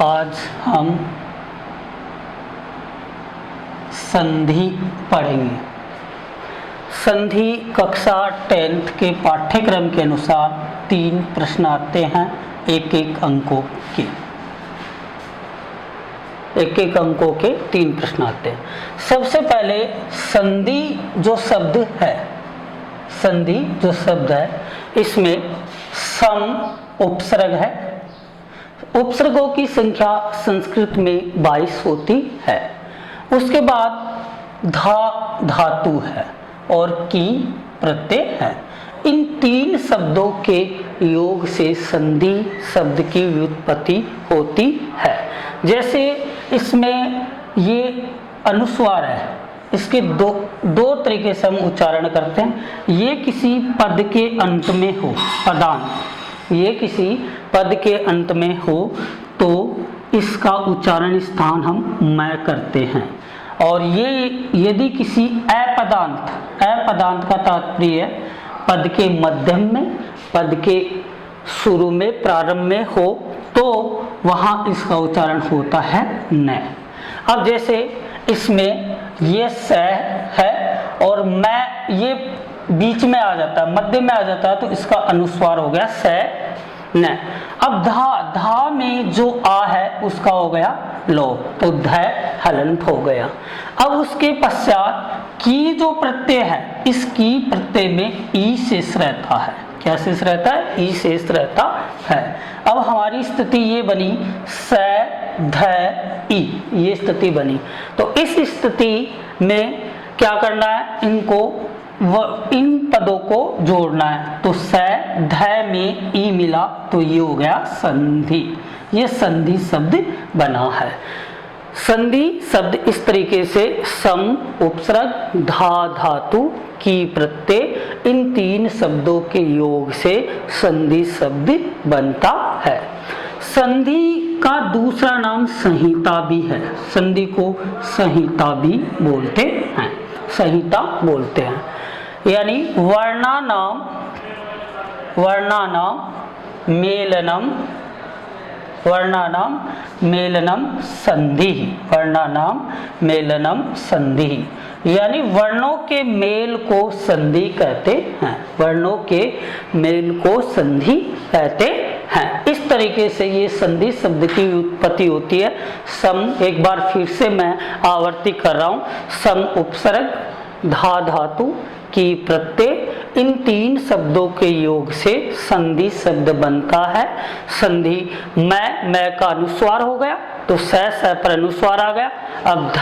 आज हम संधि पढ़ेंगे। संधि कक्षा 10th के पाठ्यक्रम के अनुसार 3 प्रश्न आते हैं, एक एक अंकों के 3 प्रश्न आते हैं। सबसे पहले संधि जो शब्द है, इसमें सम उपसर्ग है। उपसर्गों की संख्या संस्कृत में 22 होती है। उसके बाद धातु है और की प्रत्यय है। इन 3 शब्दों के योग से संधि शब्द की व्युत्पत्ति होती है। जैसे इसमें ये अनुस्वार है, इसके दो तरीके से हम उच्चारण करते हैं। ये किसी पद के अंत में हो, पदांत, ये किसी पद के अंत में हो तो इसका उच्चारण स्थान हम मैं करते हैं। और ये यदि किसी अपदांत का तात्पर्य पद के मध्यम में, पद के शुरू में, प्रारंभ में हो तो वहाँ इसका उच्चारण होता है न। अब जैसे इसमें ये स है और मैं ये बीच में आ जाता है, मध्य में आ जाता है, तो इसका अनुस्वार हो गया स न। अब धा में जो आ है उसका हो गया लोप, तो ध हलंत हो गया। अब उसके पश्चात की जो प्रत्यय है, इस की प्रत्यय में ई शेष रहता है। क्या शेष रहता है? ई शेष रहता है। अब हमारी स्थिति ये बनी स ध ई, ये स्थिति बनी। तो इस स्थिति में क्या करना है? इन पदों को जोड़ना है। तो स ध में ई मिला तो ये हो गया संधि। ये संधि शब्द बना है। संधि शब्द इस तरीके से सम उपसर्ग, धातु, की प्रत्यय, इन 3 शब्दों के योग से संधि शब्द बनता है। संधि का दूसरा नाम संहिता भी है। संधि को संहिता भी बोलते हैं, संहिता बोलते हैं। यानी वर्णानाम मेलनम संधि, यानी वर्णों के मेल को संधि कहते हैं। वर्णों के मेल को संधि कहते हैं। इस तरीके से ये संधि शब्द की उत्पत्ति होती है। सम, एक बार फिर से मैं आवर्ती कर रहा हूँ, सम उपसर्ग, धातु, की प्रत्यय, इन 3 शब्दों के योग से संधि शब्द बनता है। संधि मैं का अनुस्वार हो गया तो स पर अनुस्वार आ गया। अब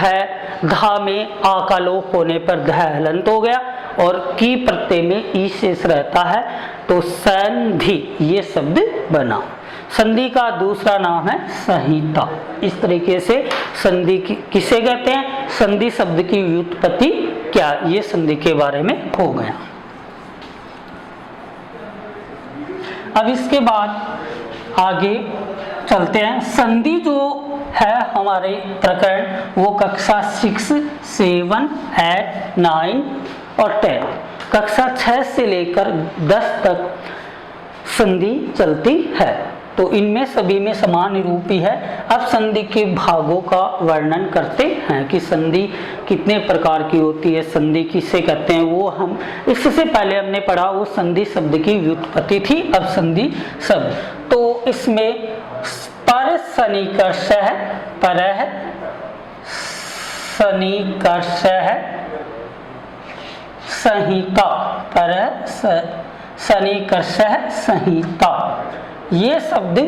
धा में आ का लोप होने पर ध हलंत हो गया और की प्रत्यय में ई शेष रहता है तो संधि, ये शब्द बना। संधि का दूसरा नाम है संहिता। इस तरीके से संधि किसे कहते हैं? संधि शब्द की व्युत्पत्ति क्या, ये संधि के बारे में हो गया। अब इसके बाद आगे चलते हैं। संधि जो है हमारे प्रकरण, वो कक्षा 6, 7, 8, 9 और 10, कक्षा 6 से लेकर 10 तक संधि चलती है। तो इनमें सभी में समान रूप ही है। अब संधि के भागों का वर्णन करते हैं कि संधि कितने प्रकार की होती है, संधि किसे कहते हैं, वो हम इससे पहले हमने पढ़ा, वो संधि शब्द की व्युत्पत्ति थी। अब संधि शब्द, तो इसमें पर सनिकर्ष है, पर सनिकर्ष है, संहिता, पर सनिकर्ष है, संहिता, ये शब्द,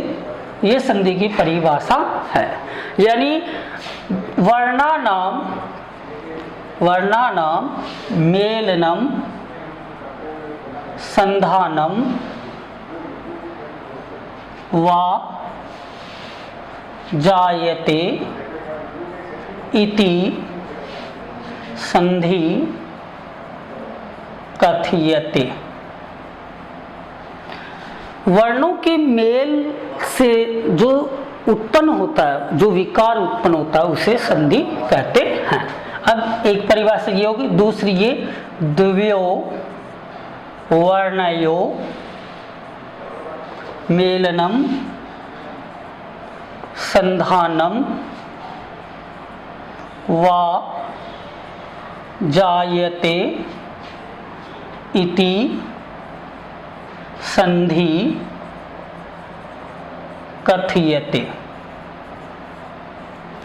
ये संधि की परिभाषा है। यानी वर्णानाम मेलनम संधानम वा जायते इति संधि कथयते। वर्णों के मेल से जो उत्पन्न होता है, जो विकार उत्पन्न होता है, उसे संधि कहते हैं। अब एक परिभाषा ये होगी। दूसरी ये द्वयो वर्णयो मेलनम संधानम वा जायते इति संधि कथयते।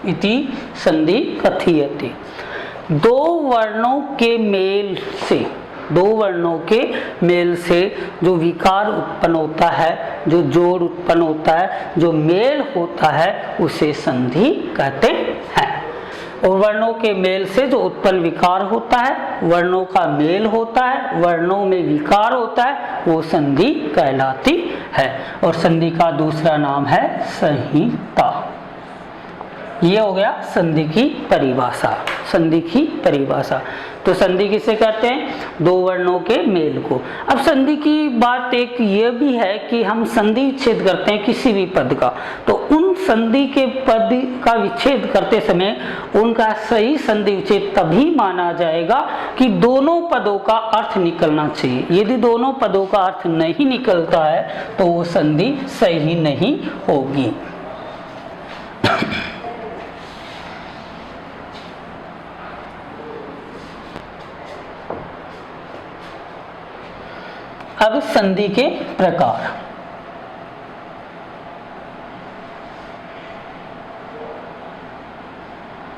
इति संधि कथयते। दो वर्णों के मेल से, दो वर्णों के मेल से जो विकार उत्पन्न होता है, जो जोड़ उत्पन्न होता है, जो मेल होता है, उसे संधि कहते हैं। और वर्णों के मेल से जो उत्पन्न विकार होता है, वर्णों का मेल होता है, वर्णों में विकार होता है, वो संधि कहलाती है। और संधि का दूसरा नाम है संहिता। ये हो गया संधि की परिभाषा। संधि की परिभाषा। तो संधि किसे कहते हैं? दो वर्णों के मेल को। अब संधि की बात एक ये भी है कि हम संधि विच्छेद करते हैं किसी भी पद का, तो उन संधि के पद का विच्छेद करते समय उनका सही संधि विच्छेद तभी माना जाएगा कि दोनों पदों का अर्थ निकलना चाहिए। यदि दोनों पदों का अर्थ नहीं निकलता है तो वो संधि सही नहीं होगी। अब संधि के प्रकार।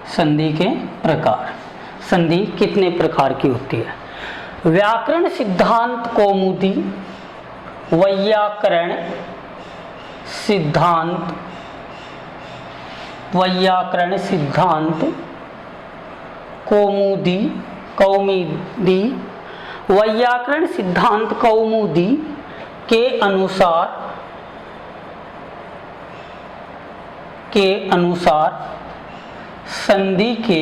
संधि के प्रकार। संधि कितने प्रकार की होती है? व्याकरण सिद्धांत कौमुदी, वैयाकरण सिद्धांत, वैयाकरण सिद्धांत कौमुदी, कौमुदी, वैयाकरण सिद्धांत कौमुदी के अनुसार संधि के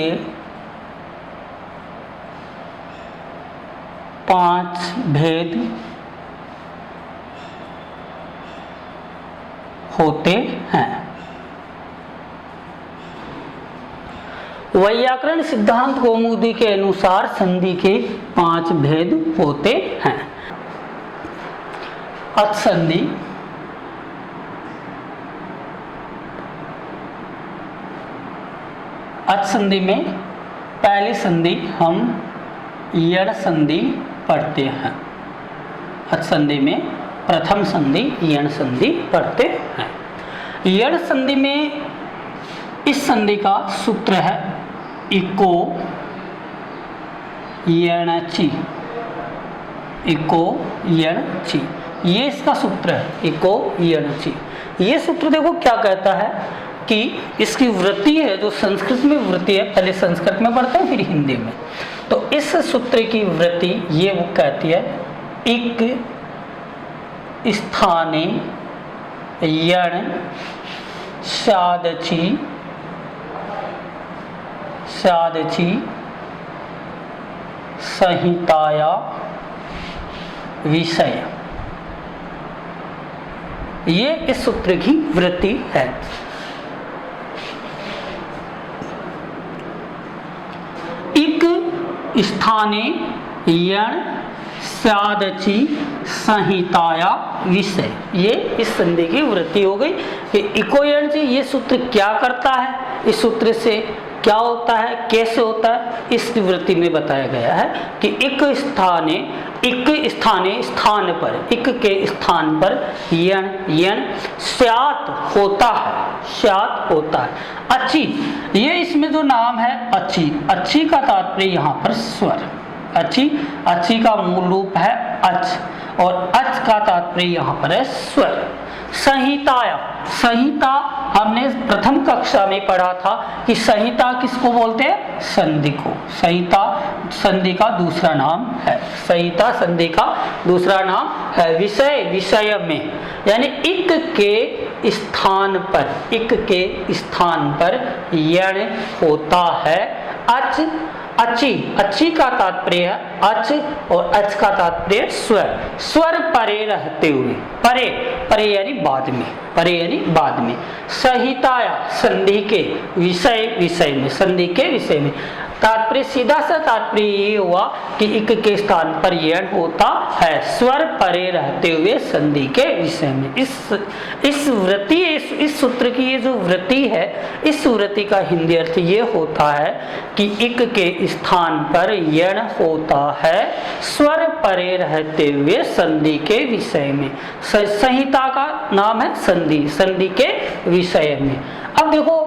5 भेद होते हैं। वैयाकरण सिद्धांत कौमुदी के अनुसार संधि के 5 भेद होते हैं। अच संधि, अच संधि में पहली संधि हम यण संधि पढ़ते हैं। अच संधि में प्रथम संधि यण संधि पढ़ते हैं। यण संधि में इस संधि का सूत्र है इको यणचि, इको यणचि, ये इसका सूत्र है, इको यणचि। ये सूत्र देखो क्या कहता है कि इसकी वृत्ति है, जो संस्कृत में वृत्ति है, पहले संस्कृत में पढ़ते हैं फिर हिंदी में, तो इस सूत्र की वृत्ति ये वो कहती है इक स्थाने यण शादचि, शादचि संहिताया विषय। ये इस सूत्र की वृत्ति है। इक स्थाने यण स्यादचि संहिताया विषय, ये इस संधि की वृत्ति हो गई कि इको यण जी। ये सूत्र क्या करता है, इस सूत्र से क्या होता है, कैसे होता है, इसकी वृत्ति में बताया गया है कि इक स्थाने, इक स्थाने स्थान पर, इक के स्थान पर यण, यण स्यात होता है, स्यात होता है। अच्छी, ये इसमें जो नाम है अच्छी, अच्छी का तात्पर्य यहाँ पर स्वर। अच्छी, अच्छी का मूल रूप है अच और अच का तात्पर्य यहाँ पर है स्वर। संहिताया, संहिता हमने प्रथम कक्षा में पढ़ा था कि संहिता किसको बोलते हैं? संधि को। संहिता संधि का दूसरा नाम है, संहिता संधि का दूसरा नाम है। विषय, विषय में यानी इक के स्थान पर, इक के स्थान पर यण होता है। अच, अच्छी, अच्छी का तात्पर्य है अच और अच का तात्पर्य स्वर। स्वर परे रहते हुए, परे, परे यानी बाद में, परे यानी बाद में। संहिताया संधि के विषय, विषय में, संधि के विषय में। तात्पर्य, सीधा सा तात्पर्य ये हुआ कि इक के स्थान पर यण होता है स्वर परे रहते हुए संधि के विषय में। इस वृत्ति, इस सूत्र की ये जो वृत्ति है, इस वृत्ति का हिंदी अर्थ ये होता है कि इक के स्थान पर यण होता है स्वर परे रहते हुए संधि के विषय में। संहिता का नाम है संधि, संधि के विषय में। अब देखो,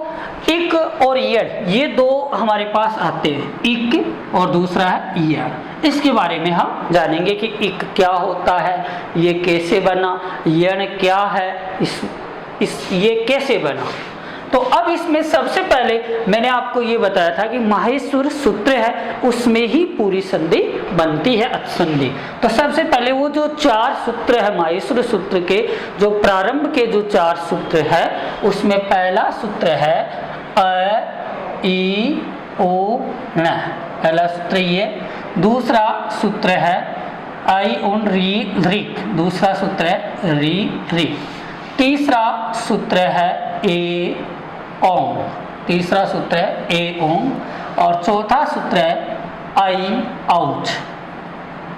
इक और यण ये दो हमारे पास आते हैं, इक और दूसरा है यण। इसके बारे में हम जानेंगे कि इक क्या होता है, ये कैसे बना, यण क्या है, ये कैसे बना। तो अब इसमें सबसे पहले मैंने आपको ये बताया था कि माहेश्वर सूत्र है, उसमें ही पूरी संधि बनती है, अचसंधि। तो सबसे पहले वो जो 4 सूत्र है माहेश्वर सूत्र के, जो प्रारंभ के जो 4 सूत्र है, उसमें पहला सूत्र है अ ई ओ न, पहला सूत्र ये। दूसरा सूत्र है आई उन री ऋक, दूसरा सूत्र है री ऋ। तीसरा सूत्र है ए ओम, तीसरा सूत्र है ए ओम। और चौथा सूत्र है आई आउच,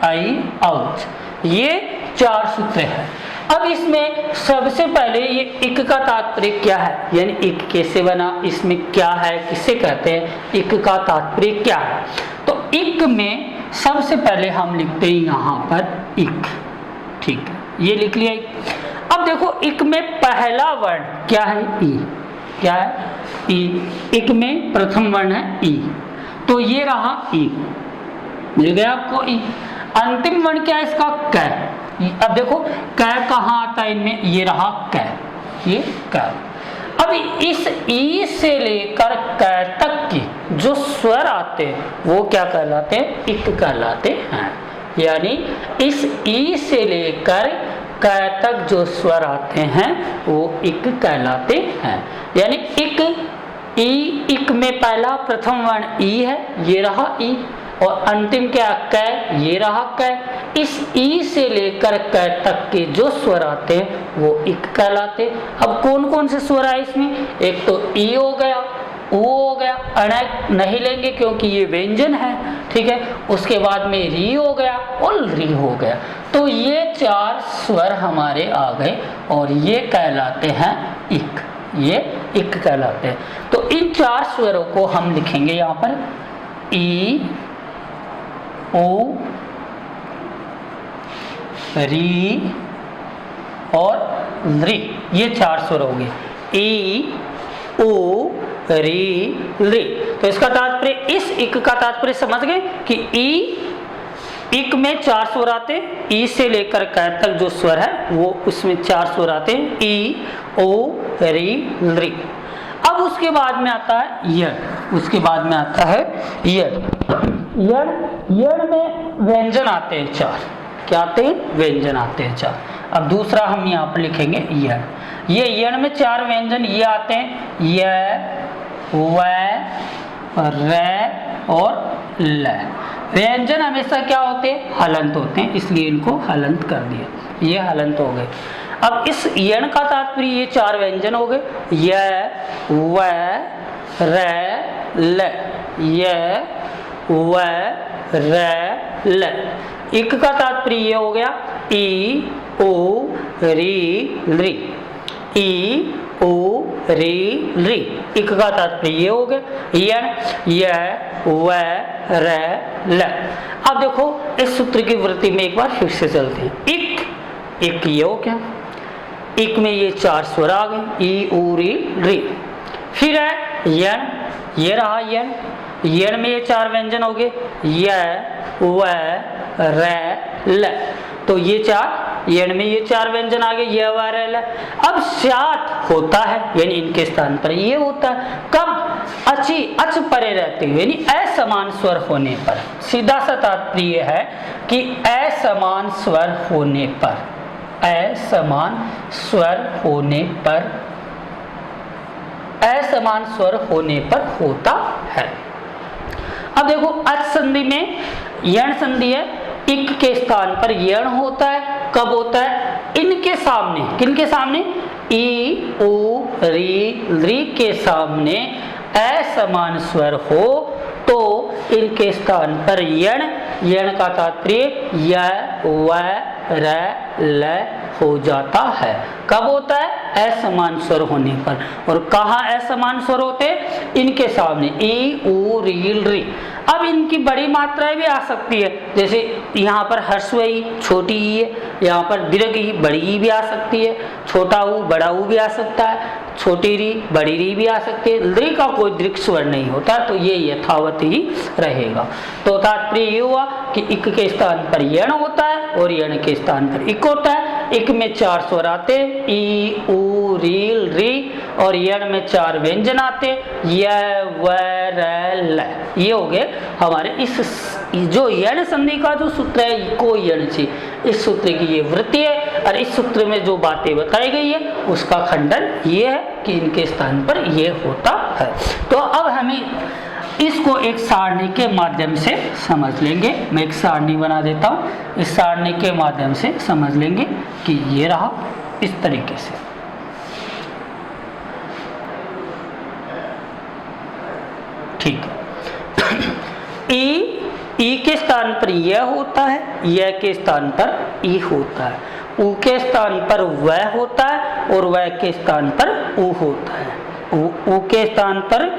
आई आउच। ये 4 सूत्र है। अब इसमें सबसे पहले ये इक का तात्पर्य क्या है, यानी इक कैसे बना, इसमें क्या है, किसे कहते हैं, इक का तात्पर्य क्या है। तो इक में सबसे पहले हम लिखते हैं यहाँ पर इक, ठीक है, ये लिख लिया इक। अब देखो, इक में पहला वर्ण क्या है, ई, क्या है, ई। इक में प्रथम वर्ण है ई, तो ये रहा ई, मिल गया आपको ई। अंतिम वर्ण क्या है इसका, क। अब देखो क कहाँ आता है इनमें, ये रहा क, ये क। अब इस ई से लेकर क तक के जो स्वर आते हैं वो क्या कहलाते हैं, इक कहलाते हैं। यानी इस ई से लेकर क तक जो स्वर आते हैं वो इक कहलाते हैं। यानी इक, ई, इक में पहला प्रथम वर्ण ई है, ये रहा ई, और अंतिम क्या क, ये रहा क। इस ई से लेकर क तक के जो स्वर आते हैं वो इक कहलाते। अब कौन कौन से स्वर आए इसमें, एक तो ई हो गया, ऊ हो गया, अणक नहीं लेंगे क्योंकि ये व्यंजन है, ठीक है। उसके बाद में री हो गया और री हो गया। तो ये 4 स्वर हमारे आ गए और ये कहलाते हैं इक, ये इक कहलाते हैं। तो इन 4 स्वरों को हम लिखेंगे यहाँ पर ई, ओ, री और री, ये 4 स्वर हो गए, ई, ओ, री, री। तो इसका तात्पर्य, इस इक का तात्पर्य समझ गए कि ई, इक में 4 स्वर आते, ई से लेकर क तक जो स्वर है वो उसमें 4 स्वर आते हैं, ई, ओ, री, री। अब उसके बाद में आता है यण, उसके बाद में आता है यण। यण, यण में व्यंजन आते हैं 4, क्या आते हैं, व्यंजन आते हैं 4। अब दूसरा हम यहाँ पर लिखेंगे यण। ये यण में 4 व्यंजन ये आते हैं, य, व, र और ल। व्यंजन हमेशा क्या होते हैं, हलंत होते हैं, इसलिए इनको हलंत कर दिया, ये हलंत हो गए। अब इस यण का तात्पर्य ये 4 व्यंजन हो गए, य, व, र, ल, य, व, र, ल। इक का तात्पर्य ये हो गया ई, ओ, री, री, ई, ओ, री, री। इक का तात्पर्य ये हो गया यण, य, व, र, ल। अब देखो इस सूत्र की वृत्ति में एक बार फिर से चलते हैं। इक, इक ये हो गया, इक में ये 4 स्वर आ गए, ई, ऊ, री, री। फिर है यण, ये रहा यण, यण में ये 4 व्यंजन हो गए, य, व, र, ल। तो ये 4, यण में ये 4 व्यंजन आ गए, य, व, र, ल। अब स्यात होता है, यानी इनके स्थान पर ये होता है, कब, अची, अच परे रहते हुए, यानी असमान स्वर होने पर। सीधा सा तात्पर्य है कि असमान स्वर होने पर, असमान स्वर होने पर, असमान स्वर होने पर होता है। अब देखो अच संधि में यण संधि है, इक के स्थान पर यण होता है, कब होता है, इनके सामने, किनके सामने, ई, ऊ, री, री के सामने असमान स्वर हो तो इनके स्थान पर यण, यण का तात्पर्य य व र ल हो जाता है। कब होता है? असमान स्वर होने पर। और कहाँ असमान स्वर होते? इनके सामने ई उ री री। अब इनकी बड़ी मात्राएं भी आ सकती है, जैसे यहाँ पर ह्रस्व ई छोटी ई है, यहाँ पर दीर्घ ई बड़ी ई भी आ सकती है, छोटा ऊ बड़ा ऊ भी आ सकता है, छोटी री बड़ी री भी आ सकती है। री का कोई दीर्घ स्वर नहीं होता, तो ये यथावत ही रहेगा। तो तात्पर्य ये हुआ कि इक के स्थान पर यण होता है और यण के स्थान पर इक होता है। इक में 4 स्वर आते, ई उ री री, और यण में 4 व्यंजन आते, य व र ल। ये हो गए हमारे इस जो यण संधि का जो सूत्र है, को यण ची, इस सूत्र की ये वृत्ति है। और इस सूत्र में जो बातें बताई गई है उसका खंडन ये है कि इनके स्थान पर ये होता है। तो अब हमें इसको एक सारणी के माध्यम से समझ लेंगे। मैं एक सारणी बना देता हूँ, इस सारणी के माध्यम से समझ लेंगे कि ये रहा इस तरीके से। ठीक है। ई के स्थान पर यह होता है, यह के स्थान पर ई होता है, उ के स्थान पर वह होता है और वह के स्थान पर उ होता है। उ के स्थान पर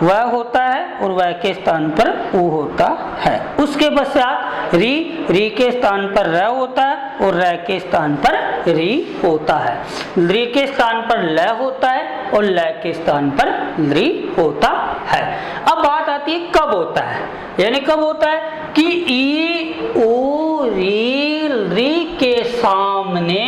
वह होता है और वह के स्थान पर उ होता है। उसके पश्चात री, री के स्थान पर र होता है और र के स्थान पर री होता है। री के स्थान पर ल होता है और ल के स्थान पर री होता है। अब बात आती है कब होता है, यानी कब होता है कि ई उ री री के सामने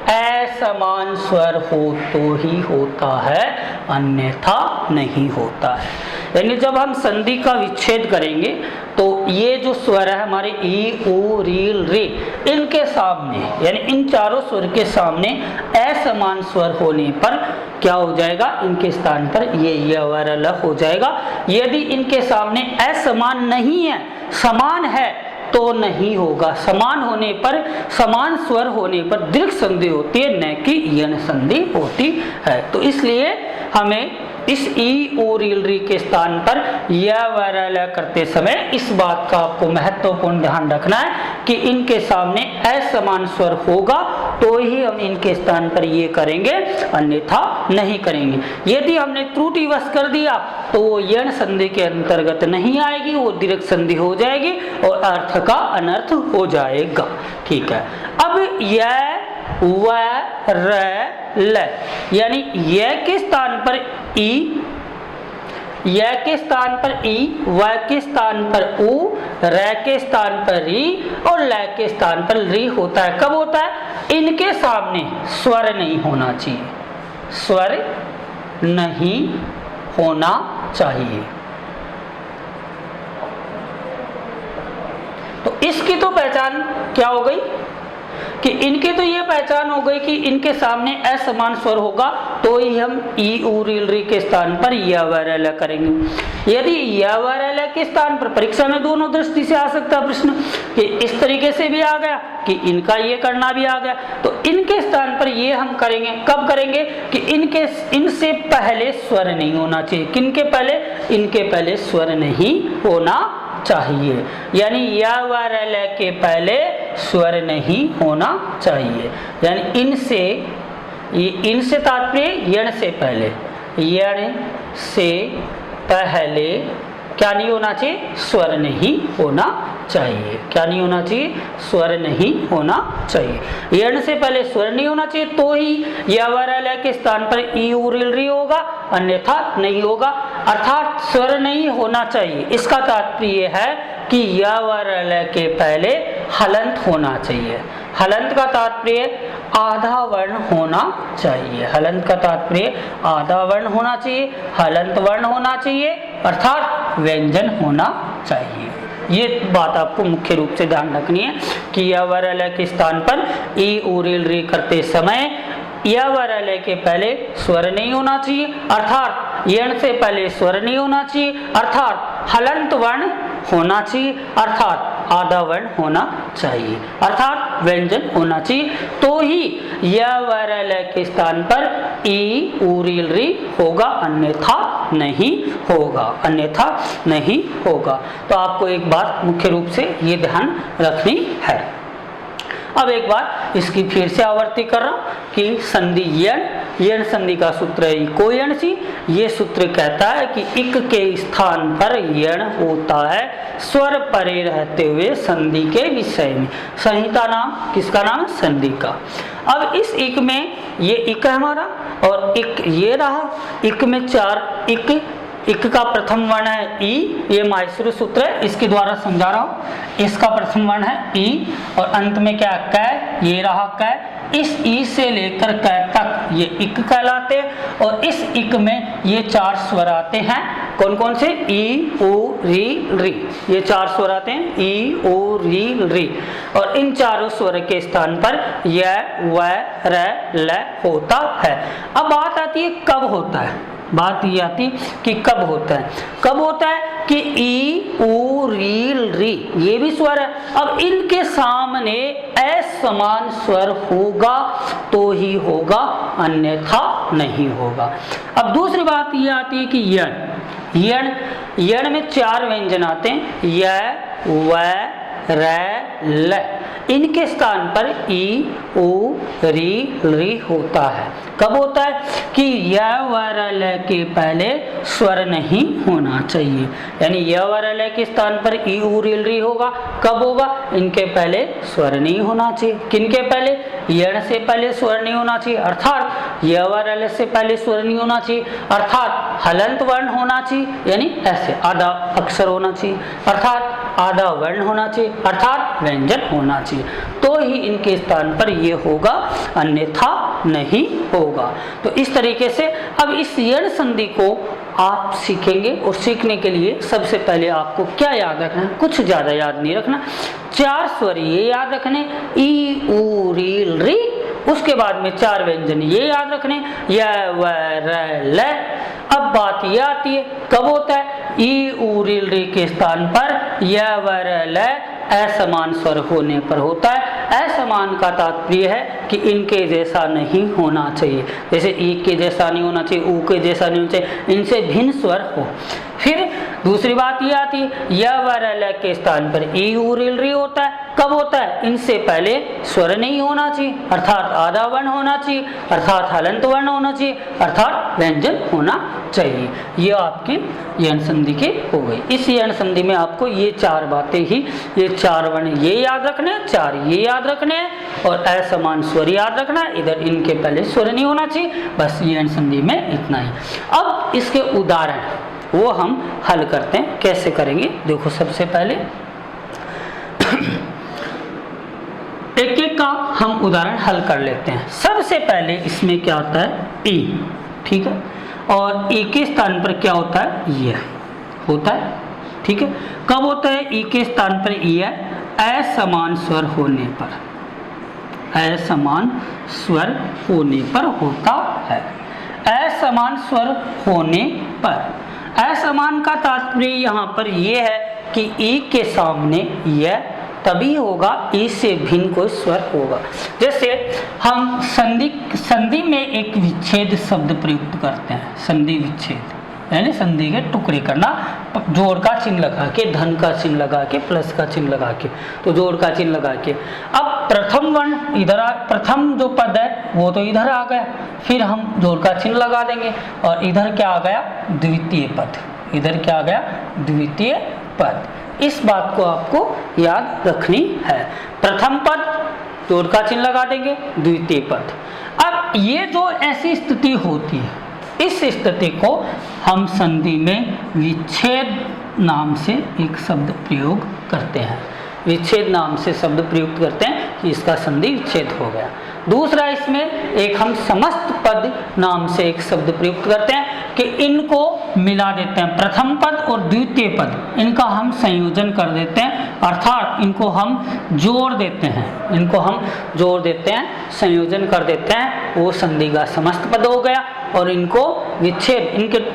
असमान स्वर हो तो ही होता है, अन्यथा नहीं होता है। यानी जब हम संधि का विच्छेद करेंगे तो ये जो स्वर है हमारे ई उ री री, इनके सामने यानी इन चारों स्वर के सामने असमान स्वर होने पर क्या हो जाएगा? इनके स्थान पर ये य व र ल हो जाएगा। यदि इनके सामने असमान नहीं है, समान है तो नहीं होगा। समान होने पर, समान स्वर होने पर दीर्घ संधि होती है, न कि यण संधि होती है। तो इसलिए हमें इस ई उ री री के स्थान पर य व र ल करते समय इस बात का आपको महत्वपूर्ण ध्यान रखना है कि इनके सामने असमान स्वर होगा तो ही हम इनके स्थान पर ये करेंगे, अन्यथा नहीं करेंगे। यदि हमने त्रुटिवश कर दिया तो वो यण संधि के अंतर्गत नहीं आएगी, वो दीर्घ संधि हो जाएगी और अर्थ का अनर्थ हो जाएगा। ठीक है। अब य व र ल, यानी य के स्थान पर ई, य के स्थान पर ई, व के स्थान पर उ, र के स्थान पर री और ल के स्थान पर री होता है। कब होता है? इनके सामने स्वर नहीं होना चाहिए, स्वर नहीं होना चाहिए। तो इसकी तो पहचान क्या हो गई कि इनकी तो ये पहचान हो गई कि इनके सामने असमान स्वर होगा तो ही हम ई उ री री के स्थान पर य व र ल करेंगे। यदि य व र ल के स्थान पर, परीक्षा में दोनों दृष्टि से आ सकता है प्रश्न कि इस तरीके से भी आ गया कि इनका ये करना भी आ गया, तो इनके स्थान पर ये हम करेंगे। कब करेंगे कि इनसे पहले स्वर नहीं होना चाहिए। किनके पहले? इनके पहले स्वर नहीं होना चाहिए, यानी य व र ल के पहले स्वर नहीं होना चाहिए। यानी इनसे तात्पर्य यण से पहले, यण से पहले क्या नहीं होना चाहिए? स्वर नहीं होना चाहिए। क्या नहीं होना चाहिए? स्वर नहीं होना चाहिए। यण से पहले स्वर नहीं होना चाहिए तो ही य व र ल के स्थान पर ई उ री री होगा, अन्यथा नहीं होगा। अर्थात स्वर नहीं होना चाहिए, इसका तात्पर्य है कि य व र ल के पहले हलंत होना चाहिए। हलंत का तात्पर्य आधा वर्ण होना चाहिए। हलंत का तात्पर्य आधा वर्ण होना चाहिए, हलंत वर्ण होना चाहिए, अर्थात व्यंजन होना चाहिए। ये बात आपको मुख्य रूप से ध्यान रखनी है कि य व र ल के स्थान पर ई उ री री करते समय य व र ल के पहले स्वर नहीं होना चाहिए, अर्थात यण से पहले स्वर नहीं होना चाहिए, अर्थात हलंत वर्ण होना चाहिए, अर्थात आधा वर्ण होना चाहिए, अर्थात व्यंजन होना चाहिए। तो ही य व र ल के स्थान पर ई उरील री होगा, अन्यथा नहीं होगा, अन्यथा नहीं होगा। तो आपको एक बात मुख्य रूप से ये ध्यान रखनी है। अब एक बार इसकी फिर से आवर्ती कर रहा हूं कि संधि यण संधि का सूत्र है इको यण सी। ये सूत्र कहता है कि इक के स्थान पर यण होता है स्वर परे रहते हुए संधि के विषय में। संहिता नाम किसका नाम है? संधि का। अब इस इक में ये इक है हमारा और इक ये रहा। इक में चार इक का प्रथम वर्ण है ई, ये माहेश्वरी सूत्र है, इसके द्वारा समझा रहा हूं। इसका प्रथम वर्ण है ई और अंत में क्या कै, ये रहा कै। इस ई से लेकर कै तक ये इक कहलाते और इस इक में ये चार स्वर आते हैं। कौन कौन से? ई ओ री री, ये चार स्वर आते हैं ई ओ री री। और इन चारों स्वर के स्थान पर य व र ल होता है। अब बात आती है कब होता है, बात ये आती कि कब होता है। कब होता है कि ई ऊ रील री ये भी स्वर है। अब इनके सामने असमान स्वर होगा तो ही होगा, अन्यथा नहीं होगा। अब दूसरी बात ये आती है कि यण में चार व्यंजन आते हैं य व र ल। इनके स्थान पर ई ओ री होता है। कब होता है कि य व र ल के पहले स्वर नहीं होना चाहिए, यानी य व र ल के स्थान पर ई ऊ री होगा। कब होगा? इनके पहले स्वर नहीं होना चाहिए। किनके पहले? यण से पहले स्वर नहीं होना चाहिए, अर्थात य व र ल से पहले स्वर नहीं होना चाहिए, अर्थात हलंत वर्ण होना चाहिए, यानी ऐसे आधा अक्षर होना चाहिए, अर्थात आधा वर्ण होना चाहिए, अर्थात व्यंजन होना चाहिए, तो ही इनके स्थान पर ये होगा, अन्यथा नहीं होगा। तो इस तरीके से अब इस यण संधि को आप सीखेंगे और सीखने के लिए सबसे पहले आपको क्या याद रखना है? कुछ ज्यादा याद नहीं रखना, चार स्वर ये याद रखने ई ऊ रील री, उसके बाद में चार व्यंजन ये याद रखने य व र ल। अब बात ये आती है कब होता है? ई ऊ रील री के स्थान पर य व र ल असमान स्वर होने पर होता है। असमान का तात्पर्य है कि इनके जैसा नहीं होना चाहिए, जैसे ई के जैसा नहीं होना चाहिए, ऊ के जैसा नहीं होना चाहिए, इनसे भिन्न स्वर हो। फिर दूसरी बात ये आती है य व र ल के स्थान पर ई ऊ रील री होता है। कब होता है? इनसे पहले स्वर नहीं होना चाहिए, अर्थात आधा वर्ण होना चाहिए, अर्थात हलंत वर्ण होना चाहिए, अर्थात व्यंजन होना चाहिए। ये आपके यण संधि के हो गई। इस यण संधि में आपको ये चार बातें ही, ये चार वर्ण ये याद रखने, चार ये याद रखने और असमान स्वर याद रखना, इधर इनके पहले स्वर नहीं होना चाहिए। बस यण संधि में इतना ही। अब इसके उदाहरण वो हम हल करते हैं। कैसे करेंगे देखो, सबसे पहले एक एक का हम उदाहरण हल कर लेते हैं। सबसे पहले इसमें क्या होता है? ई, ठीक है, और ई के स्थान पर क्या होता है? यह होता है, ठीक है। कब होता है? ई के स्थान पर यह असमान स्वर होने पर, असमान स्वर होने पर होता है। असमान स्वर होने पर, असमान का तात्पर्य यहाँ पर यह है कि ई के सामने यह तभी होगा, ई से भिन्न कोई स्वर होगा। जैसे हम संधि में एक विच्छेद शब्द प्रयुक्त करते हैं, संधि विच्छेद यानी संधि के टुकड़े करना, जोड़ का चिन्ह लगा के, धन का चिन्ह लगा के, प्लस का चिन्ह लगा के, तो जोड़ का चिन्ह लगा के। अब प्रथम वर्ण इधर प्रथम जो पद है वो तो इधर आ गया, फिर हम जोड़ का चिन्ह लगा देंगे और इधर क्या आ गया? द्वितीय पद। इधर क्या आ गया? द्वितीय पद। इस बात को आपको याद रखनी है। प्रथम पद जोड़ का चिन्ह लगा देंगे, द्वितीय पद। अब ये जो ऐसी स्थिति होती है, इस स्थिति को हम संधि में विच्छेद नाम से एक शब्द प्रयोग करते हैं। विच्छेद नाम से शब्द प्रयुक्त करते हैं कि इसका संधि विच्छेद हो गया। दूसरा, इसमें एक हम समस्त पद नाम से एक शब्द प्रयुक्त करते हैं कि इनको मिला देते हैं, प्रथम पद और द्वितीय पद इनका हम संयोजन कर देते हैं, अर्थात इनको हम जोड़ देते हैं, इनको हम जोड़ देते हैं, संयोजन कर देते हैं, वो संधि का समस्त पद हो गया। और इनको विच्छेद,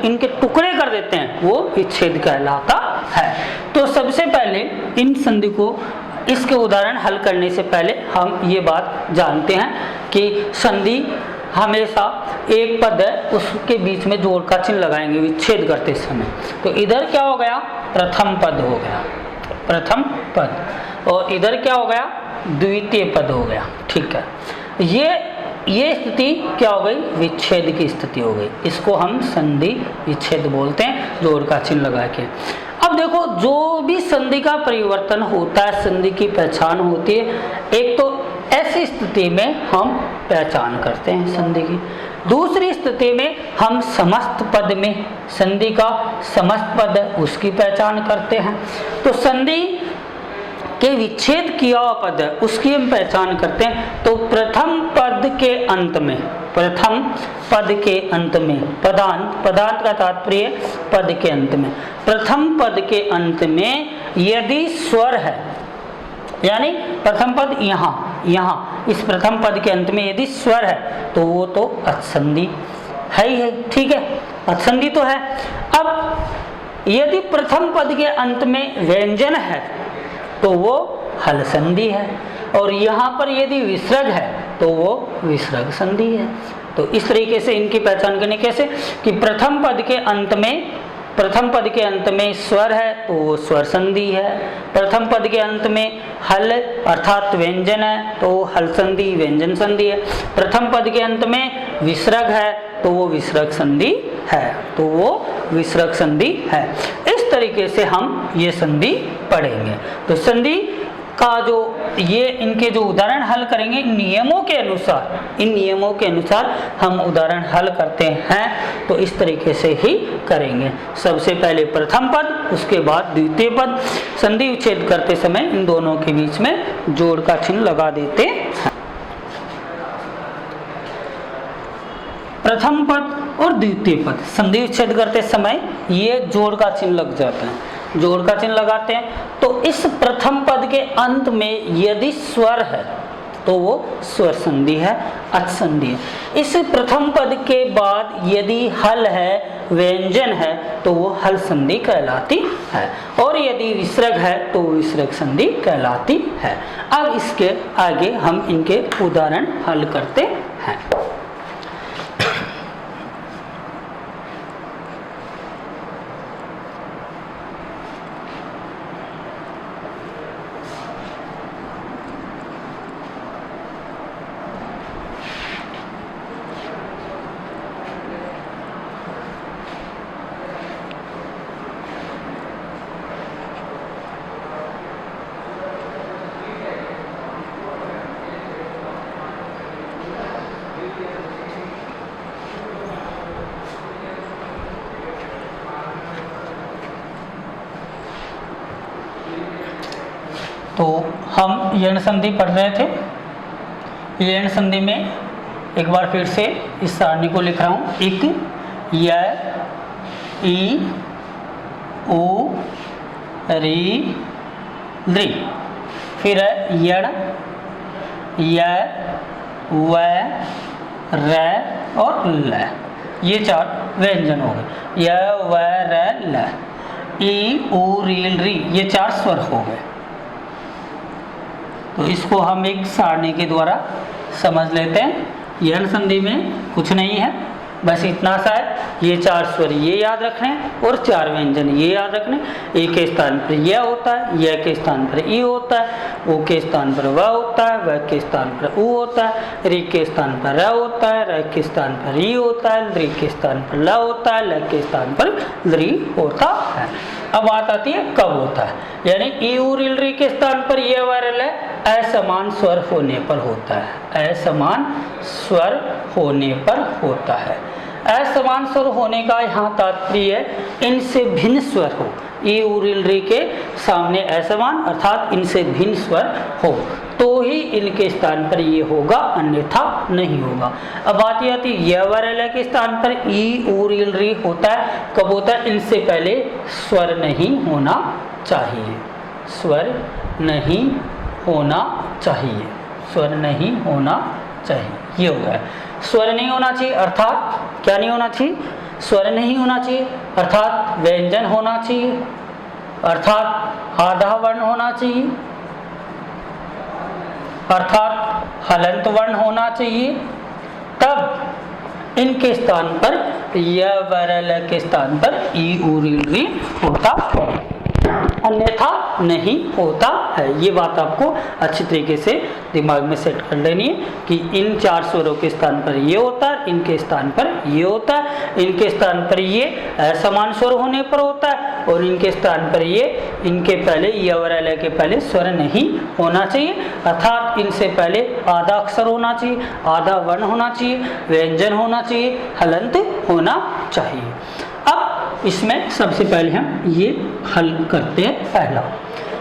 इनके टुकड़े कर देते हैं, वो विच्छेद कहलाता है। तो सबसे पहले इन संधि को, इसके उदाहरण हल करने से पहले हम ये बात जानते हैं कि संधि हमेशा एक पद है उसके बीच में जोड़ का चिन्ह लगाएंगे विच्छेद करते समय। तो इधर क्या हो गया, प्रथम पद हो गया, प्रथम पद, और इधर क्या हो गया, द्वितीय पद हो गया। ठीक है, ये स्थिति क्या हो गई, विच्छेद की स्थिति हो गई। इसको हम संधि विच्छेद बोलते हैं, जोड़ का चिन्ह लगा के। अब देखो, जो भी संधि का परिवर्तन होता है, संधि की पहचान होती है। एक तो ऐसी स्थिति में हम पहचान करते हैं संधि की, दूसरी स्थिति में हम समस्त पद में, संधि का समस्त पद है उसकी पहचान करते हैं। तो संधि के विच्छेद किया हुआ पद है उसकी हम पहचान करते हैं। तो प्रथम पद के अंत में, प्रथम पद के अंत में, पदांत का तात्पर्य पद के अंत में, प्रथम पद के अंत में यदि स्वर है, यानी प्रथम पद यहाँ इस प्रथम पद के अंत में यदि स्वर है तो वो तो अचसंधि है ही है। ठीक है, अचसंधि तो है। अब यदि प्रथम पद के अंत में व्यंजन है तो वो हल संधि है, और यहाँ पर यदि विसर्ग है तो वो विसर्ग संधि है। तो इस तरीके से इनकी पहचान करनी कैसे, कि प्रथम पद के अंत में स्वर है तो वो स्वर संधि है, प्रथम पद के अंत में हल अर्थात व्यंजन है तो वो हल संधि व्यंजन संधि है, प्रथम पद के अंत में विसर्ग है तो वो विसर्ग संधि है, तो वो विसर्ग संधि है। इस तरीके से हम ये संधि पढ़ेंगे। तो संधि का जो ये इनके जो उदाहरण हल करेंगे, इन नियमों के अनुसार हम उदाहरण हल करते हैं। तो इस तरीके से ही करेंगे, सबसे पहले प्रथम पद, उसके बाद द्वितीय पद। संधि विच्छेद करते समय इन दोनों के बीच में जोड़ का चिन्ह लगा देते हैं। प्रथम पद और द्वितीय पद संधि विच्छेद करते समय ये जोड़ का चिन्ह लग जाता है, जोड़ का चिन्ह लगाते हैं। तो इस प्रथम पद के अंत में यदि स्वर है तो वो स्वर संधि है, अचसंधि है। इस प्रथम पद के बाद यदि हल है, व्यंजन है तो वो हल संधि कहलाती है, और यदि विसर्ग है तो विसर्ग संधि कहलाती है। अब इसके आगे हम इनके उदाहरण हल करते हैं। तो हम यण संधि पढ़ रहे थे। यण संधि में एक बार फिर से इस सारणी को लिख रहा हूँ। इक, य, ई, उ, री, लृ। फिर है यण, य, व, र और ल। ये चार व्यंजन हो गए, य, व, र, ल। ई, उ, री, लृ, ये चार स्वर हो गए। तो इसको हम एक सारणी के द्वारा समझ लेते हैं। यण संधि में कुछ नहीं है, बस इतना सा है, ये चार स्वर ये याद रखने और चार व्यंजन ये याद रखने। ए के स्थान पर यह होता है, य के स्थान पर ई होता है, ओ के स्थान पर व होता है, व के स्थान पर उ होता है, री के स्थान पर र होता है, र के स्थान पर ई होता है, लृ के स्थान पर ल होता है, ल के स्थान पर लृ होता है। अब बात आती है कब होता है, यानी ई उ री लृ के स्थान पर ये व र ल असमान स्वर होने पर होता है, असमान स्वर होने पर होता है। असमान स्वर होने का यहाँ तात्पर्य है इनसे भिन्न स्वर हो, ई उ री लृ के सामने असमान अर्थात इनसे भिन्न स्वर हो तो ही इनके स्थान पर ये होगा, अन्यथा नहीं होगा। अब बात यह आती है य व र ल के स्थान पर ई उ री लृ होता है, कब होता है, इनसे पहले स्वर नहीं होना चाहिए, स्वर नहीं होना चाहिए, स्वर नहीं होना चाहिए, ये हो गया। स्वर नहीं होना चाहिए अर्थात क्या नहीं होना चाहिए, स्वर नहीं होना चाहिए अर्थात व्यंजन होना चाहिए, अर्थात आधा वर्ण होना चाहिए, अर्थात हलंत वर्ण होना चाहिए, तब इनके स्थान पर य वरल के स्थान पर ई उ रील री होता है, अन्यथा नहीं होता है। ये बात आपको अच्छी तरीके से दिमाग में सेट कर लेनी है कि इन चार स्वरों के स्थान पर ये होता है, इनके स्थान पर ये होता है, इनके स्थान पर ये असमान स्वर होने पर होता है, और इनके स्थान पर ये, इनके पहले य और ल के पहले स्वर नहीं होना चाहिए, अर्थात इनसे पहले आधा अक्षर होना चाहिए, आधा वर्ण होना चाहिए, व्यंजन होना चाहिए, हलंत होना चाहिए। अब इसमें सबसे पहले हम ये हल करते हैं। पहला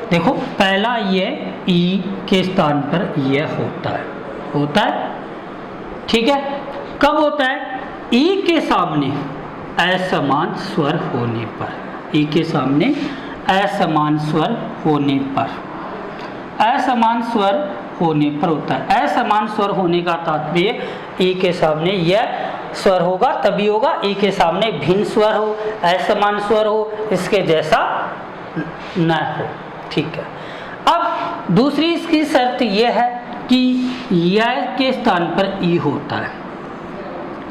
देखो, पहला ये ई के स्थान पर यह होता है, ठीक है। कब होता है? ई के सामने असमान स्वर होने पर, ई के सामने असमान स्वर होने पर, असमान स्वर होने पर होता है। असमान स्वर होने का तात्पर्य ई के सामने यह स्वर होगा तभी होगा, ई के सामने भिन्न स्वर हो, असमान स्वर हो, इसके जैसा न हो, ठीक है। अब दूसरी इसकी शर्त यह है कि यह के स्थान पर ई होता है,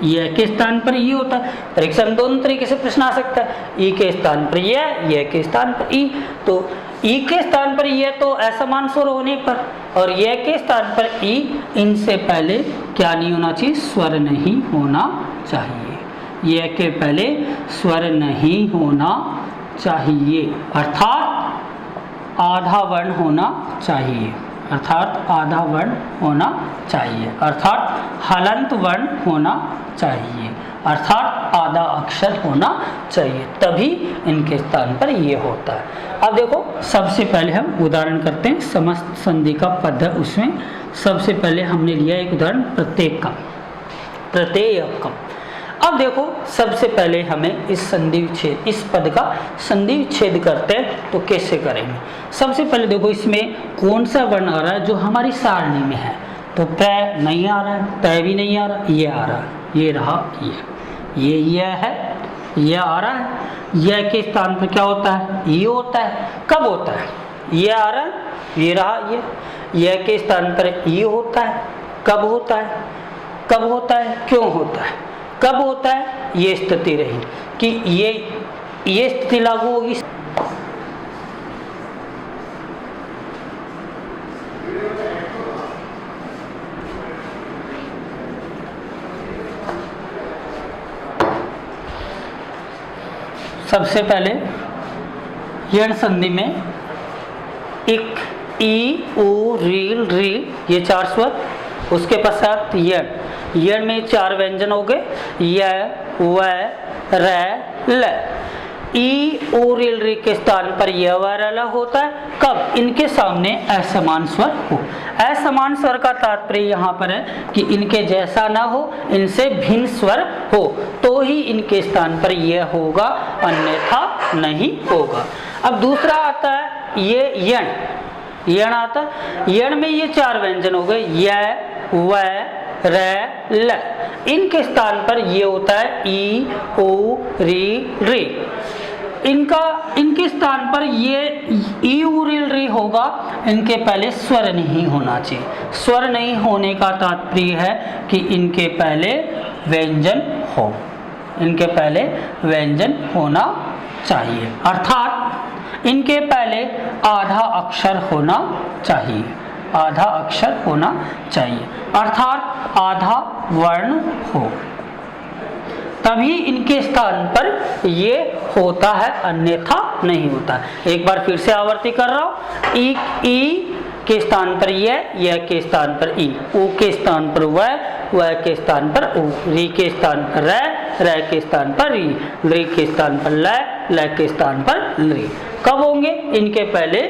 यह के स्थान पर ई होता है। परीक्षा में दोनों तरीके से प्रश्न आ सकता है, ई के स्थान पर यह के स्थान पर ई। तो ई के स्थान पर यह तो असमान स्वर होने पर, और यह के स्थान पर ई, इनसे पहले क्या नहीं होना चाहिए? स्वर नहीं होना चाहिए। यह के पहले स्वर नहीं होना चाहिए, अर्थात आधा वर्ण होना चाहिए, अर्थात आधा वर्ण होना चाहिए, अर्थात हलंत वर्ण होना चाहिए, अर्थात आधा अक्षर होना चाहिए, तभी इनके स्थान पर ये होता है। अब देखो, सबसे पहले हम उदाहरण करते हैं। समस्त संधि का पद है, उसमें सबसे पहले हमने लिया एक उदाहरण प्रत्येकम, प्रत्येकम। अब देखो, सबसे पहले हमें इस संधि विच्छेद, इस पद का संधि विच्छेद करते हैं तो कैसे करेंगे? सबसे पहले देखो, इसमें कौन सा वर्ण आ रहा है जो हमारी सारणी में है? तो प्र नहीं आ रहा है, तय भी नहीं आ रहा, ये आ रहा है, ये रहा ये है, ये आ रहा है। यह के स्थान पर क्या होता है? ये होता है। कब होता है? ये आ रहा है, ये रहा ये। यह के स्थान पर ये होता है। कब होता है? कब होता है? क्यों होता है? कब होता है? ये स्थिति रही कि ये स्थिति लागू होगी। सबसे पहले यण संधि में इक, ई, उ, रील, री, ये चार स्वर, उसके पश्चात यण, यण में चार व्यंजन हो गए, य, व, र, ल। ई, उ, रील, री के स्थान पर य, व, र, ल होता है। कब? इनके सामने असमान स्वर हो। असमान स्वर का तात्पर्य यहाँ पर है कि इनके जैसा ना हो, इनसे भिन्न स्वर हो, तो ही इनके स्थान पर यह होगा, अन्यथा नहीं होगा। अब दूसरा आता है ये यण, यण आता है। यण में ये चार व्यंजन हो गए, य, व, र, ल। इनके स्थान पर ये होता है ई, उ, री, री। इनके स्थान पर ये ई, उ, री, री होगा। इनके पहले स्वर नहीं होना चाहिए। स्वर नहीं होने का तात्पर्य है कि इनके पहले व्यंजन हो, इनके पहले व्यंजन होना चाहिए, अर्थात इनके पहले आधा अक्षर होना चाहिए, आधा अक्षर होना चाहिए, अर्थात आधा वर्ण हो, तभी इनके स्थान पर ये होता है, अन्यथा नहीं होता। एक बार फिर से आवर्ती कर रहा हूं। ई के स्थान पर यह के स्थान पर ई, उ के स्थान पर व के स्थान पर उ, री के स्थान पर र के स्थान पर री के स्थान पर ल के स्थान पर री। कब होंगे? इनके पहले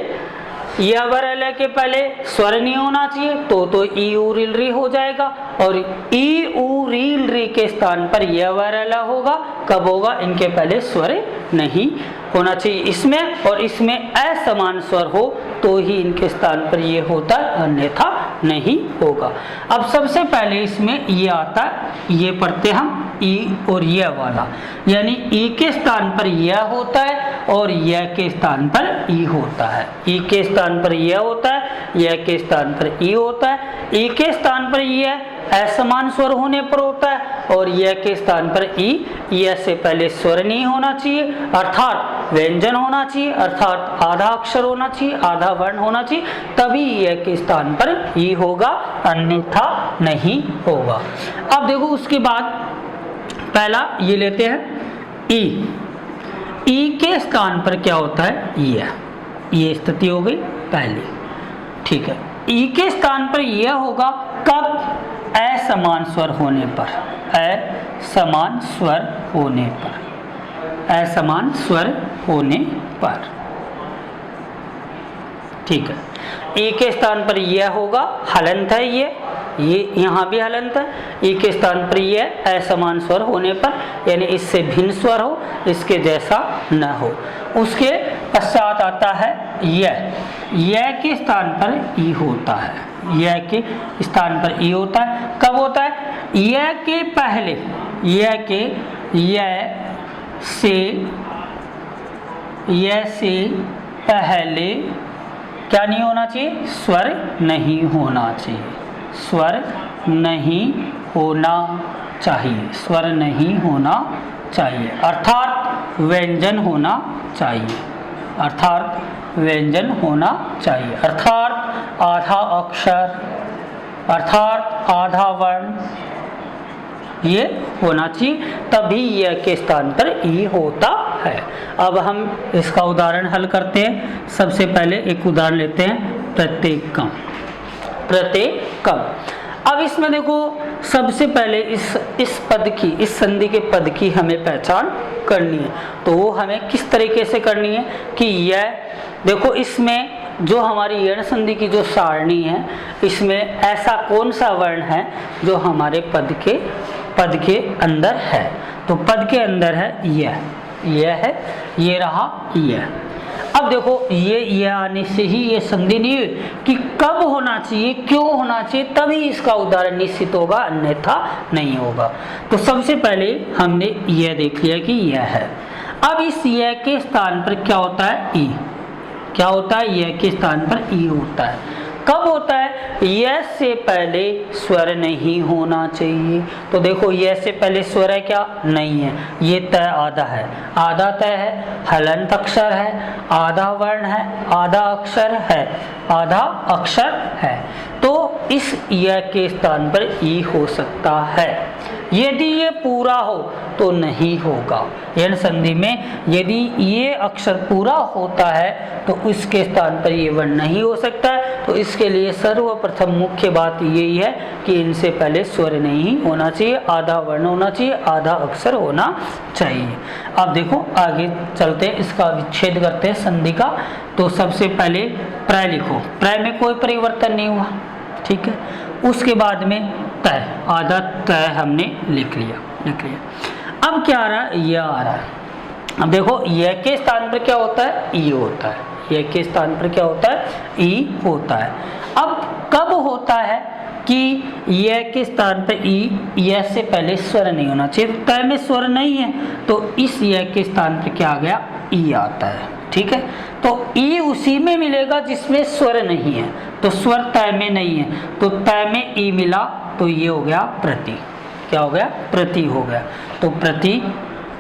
य व र के पहले स्वर नहीं होना चाहिए, तो ई, उ, री, री हो जाएगा, और ई, उ, री के स्थान पर य व र होगा। कब होगा? इनके पहले स्वर नहीं होना चाहिए इसमें, और इसमें असमान स्वर हो तो ही इनके स्थान पर ये होता है, अन्यथा नहीं होगा। अब सबसे पहले इसमें ये आता है, ये पढ़ते हम ई और यह वाला, यानी ई के स्थान पर यह होता है और य के स्थान पर ई होता है। ई के स्थान पर य होता है, य के स्थान पर ई होता है। ई के स्थान पर य असमान स्वर होने पर होता है और य के स्थान पर ई, य से पहले स्वर नहीं होना चाहिए अर्थात व्यंजन होना चाहिए, अर्थात आधा अक्षर होना चाहिए, आधा वर्ण होना चाहिए, तभी य के स्थान पर ई होगा, अन्यथा नहीं होगा। अब देखो उसके बाद पहला ये लेते हैं ई। ई के स्थान पर क्या होता है? ये स्थिति हो गई पहली, ठीक है। ई के स्थान पर यह होगा कब? असमान स्वर होने पर, असमान स्वर होने पर, असमान स्वर होने पर, ठीक है। ई के स्थान पर यह होगा, हलंत है ये यहाँ भी हलंत है। ई के स्थान पर यह असमान स्वर होने पर, यानी इससे भिन्न स्वर हो, इसके जैसा न हो। उसके पश्चात आता है यह के स्थान पर ई होता है, यह के स्थान पर ई होता है। कब होता है? यह के पहले, यह से पहले क्या नहीं होना चाहिए? स्वर नहीं होना चाहिए, स्वर नहीं होना चाहिए, स्वर नहीं होना चाहिए, अर्थात व्यंजन होना चाहिए, अर्थात व्यंजन होना चाहिए, अर्थात आधा अक्षर, अर्थात आधा वर्ण ये होना चाहिए, तभी यह के स्थान पर ई होता है। अब हम इसका उदाहरण हल करते हैं। सबसे पहले एक उदाहरण लेते हैं, प्रत्येकम। प्रत्येकम, अब इसमें देखो सबसे पहले इस पद की, इस संधि के पद की हमें पहचान करनी है। तो वो हमें किस तरीके से करनी है कि यह देखो, इसमें जो हमारी यण संधि की जो सारणी है, इसमें ऐसा कौन सा वर्ण है जो हमारे पद के अंदर है? तो पद के अंदर है यह है, ये रहा यह। अब देखो ये आने से ही ये संधि नहीं हुई कि कब होना चाहिए, क्यों होना चाहिए, तभी इसका उदाहरण निश्चित होगा, अन्यथा नहीं होगा। तो सबसे पहले हमने यह देख लिया कि यह है। अब इस यह के स्थान पर क्या होता है? ई। क्या होता है? यह के स्थान पर ई होता है। कब होता है? यह से पहले स्वर नहीं होना चाहिए। तो देखो यह से पहले स्वर है क्या? नहीं है। ये तय आधा है, आधा तय है, हलंत अक्षर है, आधा वर्ण है, आधा अक्षर है, आधा अक्षर है। तो इस यह के स्थान पर ई हो सकता है। यदि ये पूरा हो तो नहीं होगा। यण संधि में यदि ये अक्षर पूरा होता है तो उसके स्थान पर ये वर्ण नहीं हो सकता है। तो इसके लिए सर्वप्रथम मुख्य बात यही है कि इनसे पहले स्वर नहीं होना चाहिए, आधा वर्ण होना चाहिए, आधा अक्षर होना चाहिए। अब देखो आगे चलते हैं, इसका विच्छेद करते हैं संधि का। तो सबसे पहले प्रय लिखो, प्रय में कोई परिवर्तन नहीं हुआ, ठीक है। उसके बाद में तय, आधा तय हमने लिख लिया। अब क्या आ रहा है? यह आ रहा है। अब देखो यह के स्थान पर क्या होता है? ई होता है। यह के स्थान पर क्या होता है? ई होता है। अब कब होता है कि यह के स्थान पर ई, यह से पहले स्वर नहीं होना चाहिए। तय में स्वर नहीं है तो इस यह के स्थान पर क्या आ गया? ई आता है, ठीक है। तो ई उसी में मिलेगा जिसमें स्वर नहीं है। तो स्वर तय में नहीं है, तो तय में ई मिला, तो ये हो गया प्रति। क्या हो गया? प्रति हो गया। तो प्रति।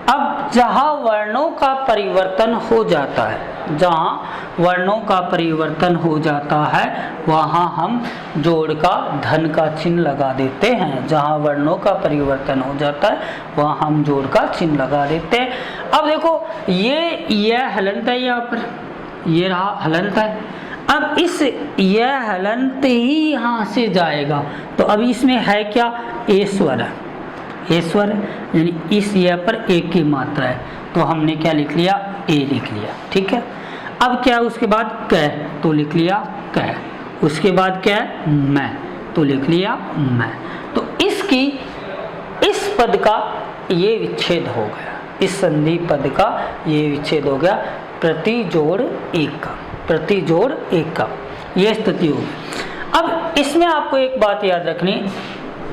अब जहाँ वर्णों का परिवर्तन हो जाता है, जहाँ वर्णों का परिवर्तन हो जाता है वहाँ हम जोड़ का धन का चिन्ह लगा देते हैं। जहाँ वर्णों का परिवर्तन हो जाता है वहाँ हम जोड़ का चिन्ह लगा देते हैं। अब देखो यह हलंत है, यहाँ पर ये रहा हलंत है। अब इस यह हलंत ही यहाँ से जाएगा, तो अब इसमें है क्या? ए स्वर है, ए स्वर है, यानी इस यह पर एक की मात्रा है। तो हमने क्या लिख लिया? ए लिख लिया, ठीक है। अब क्या? उसके बाद क, तो लिख लिया क। उसके बाद क्या है? मैं, तो लिख लिया मैं। तो इसकी, इस पद का ये विच्छेद हो गया, इस संधि पद का ये विच्छेद हो गया प्रति जोड़ एक का, प्रति जोड़ एक का, यह स्थिति होगी। अब इसमें आपको एक बात याद रखनी,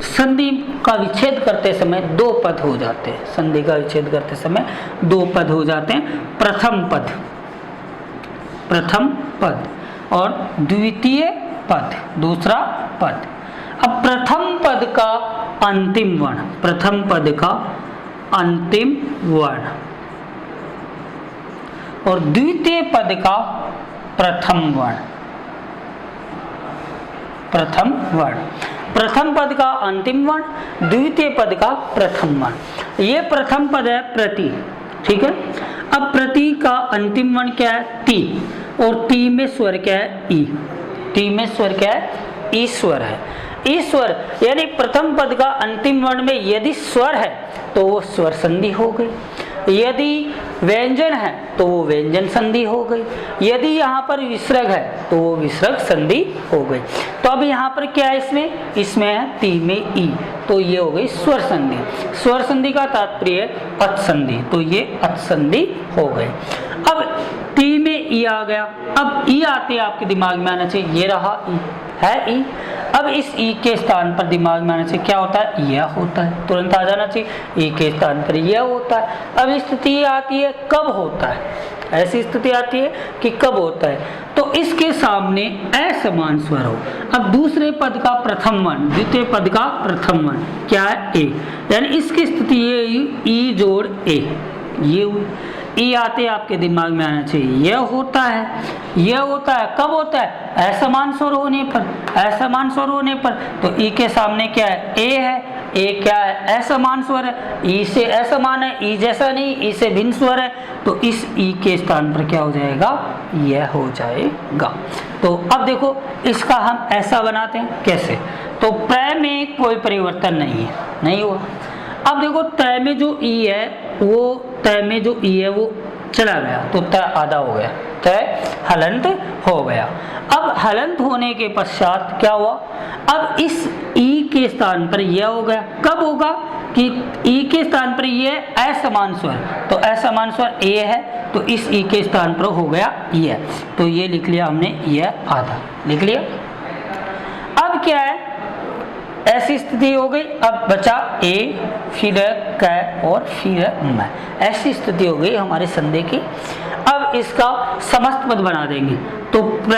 संधि का विच्छेद करते समय दो पद हो जाते हैं। संधि का विच्छेद करते समय दो पद हो जाते हैं, प्रथम पद और द्वितीय पद, दूसरा पद। अब प्रथम पद का अंतिम वर्ण, प्रथम पद का अंतिम वर्ण और द्वितीय पद का प्रथम वर्ण, प्रथम पद का अंतिम वर्ण, द्वितीय पद का प्रथम वर्ण। ये प्रथम पद है प्रति, ठीक है। अब प्रति का अंतिम वर्ण क्या है? ती, और ती में स्वर क्या है? ई। ती में स्वर क्या है? ईश्वर है। ईश्वर यानी प्रथम पद का अंतिम वर्ण में यदि स्वर है तो वो स्वर संधि हो गई, यदि व्यंजन है तो वो व्यंजन संधि हो गई, यदि यहाँ पर विसर्ग है तो वो विसर्ग संधि हो गई। तो अब यहाँ पर क्या है? इसमें है ती में ई, तो ये हो गई स्वर संधि। स्वर संधि का तात्पर्य अच संधि, तो ये अच संधि हो गई। अब ती में ई आ गया। अब ई आते आपके दिमाग में आना चाहिए, ये रहा ई, है ई। अब इस ई के स्थान पर दिमाग में आना चाहिए क्या होता है? यह होता है, तुरंत आ जाना चाहिए। ई के स्थान पर यह होता है। अब स्थिति आती है कब होता है, ऐसी स्थिति आती है कि कब होता है, तो इसके सामने असमान स्वर हो। अब दूसरे पद का प्रथम वर्ण, द्वितीय पद का प्रथम वर्ण क्या है? ए, यानी इसकी स्थिति ये ई जोड़ ए, ये हुई। ई आते आपके दिमाग में आना चाहिए यह होता है, यह होता है कब होता है? असमान स्वर होने पर, असमान स्वर होने पर। तो ई के सामने क्या है? ए है, ए क्या है? असमान स्वर है, ई से असमान है, ई जैसा नहीं, ई से भिन्न स्वर है, तो इस ई के स्थान पर क्या हो जाएगा? यह हो जाएगा। तो अब देखो इसका हम ऐसा बनाते हैं कैसे? तो प्र में कोई परिवर्तन नहीं है, नहीं हुआ। अब देखो तय में जो ई है वो, तय में जो ई है वो चला गया, तो तय आधा हो गया, तय हलंत हो गया। अब हलंत होने के पश्चात क्या हुआ? अब इस ई के स्थान पर यह हो गया। कब होगा कि ई के स्थान पर यह असमान स्वर, तो असमान स्वर ए है, तो इस ई के स्थान पर हो गया यह, तो ये लिख लिया हमने, यह आधा लिख लिया। अब क्या है? ऐसी स्थिति हो गई। अब बचा ए, फिर क और फिर म, ऐसी स्थिति हो गई हमारे संधि की। अब इसका समस्त पद बना देंगे, तो प्र,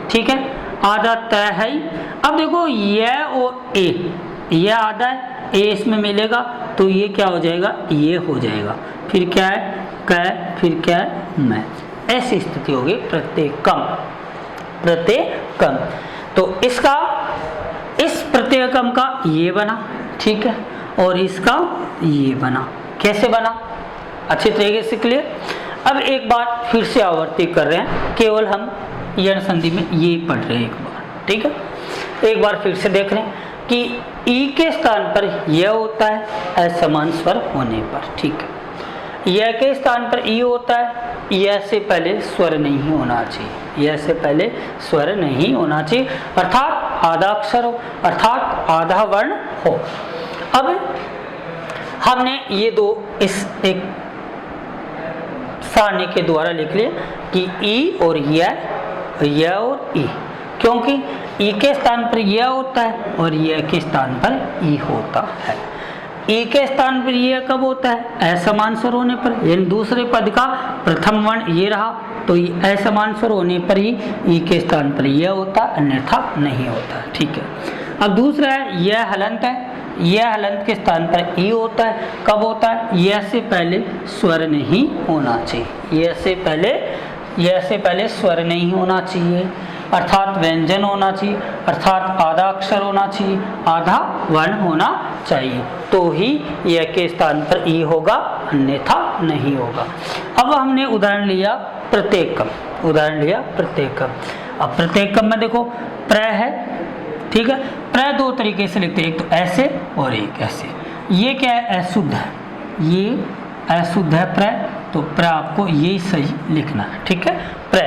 ठीक है, आधा तय है। अब देखो यह और ए, यह आधा है, ए इसमें मिलेगा, तो ये क्या हो जाएगा? ये हो जाएगा। फिर क्या है? क, फिर क्या है? म, ऐसी स्थिति हो गई प्रत्येकम, प्रत्येकम। तो इसका, इस प्रत्येकम का ये बना, ठीक है, और इसका ये बना। कैसे बना? अच्छे तरीके से क्लियर। अब एक बार फिर से आवर्ती कर रहे हैं, केवल हम यण संधि में ये पढ़ रहे हैं एक बार, ठीक है। एक बार फिर से देख रहे हैं कि ई के स्थान पर यह होता है असमान स्वर होने पर, ठीक है। यह के स्थान पर ई होता है, यह से पहले स्वर नहीं होना चाहिए, यह से पहले स्वर नहीं होना चाहिए, अर्थात आधा अक्षर हो, अर्थात आधा वर्ण हो। अब हमने ये दो इस एक सारणी के द्वारा लिख लिया कि ई और यह और ई, क्योंकि ई के स्थान पर यह होता है और यह के स्थान पर ई होता है। ई के स्थान पर यह कब होता है? असमान स्वर होने पर, यानी दूसरे पद का प्रथम वर्ण ये रहा, तो असमान स्वर होने पर ही ई के स्थान पर यह होता, अन्यथा नहीं होता, ठीक है। अब दूसरा है यह हलंत है, यह हलंत के स्थान पर ई होता है, कब होता है? यह से पहले स्वर नहीं होना चाहिए, यह से पहले स्वर नहीं होना चाहिए, अर्थात व्यंजन होना चाहिए, अर्थात आधा अक्षर होना चाहिए, आधा वर्ण होना चाहिए, तो ही यह के स्थान पर ई होगा, अन्यथा नहीं होगा। अब हमने उदाहरण लिया प्रत्येकम, उदाहरण लिया प्रत्येकम। अब प्रत्येकम में देखो प्र है, ठीक है। प्र दो तरीके से लिखते हैं, एक तो ऐसे और एक ऐसे। ये क्या है? अशुद्ध है, ये अशुद्ध है प्र, तो प्र आपको ये सही लिखना है, ठीक है। प्र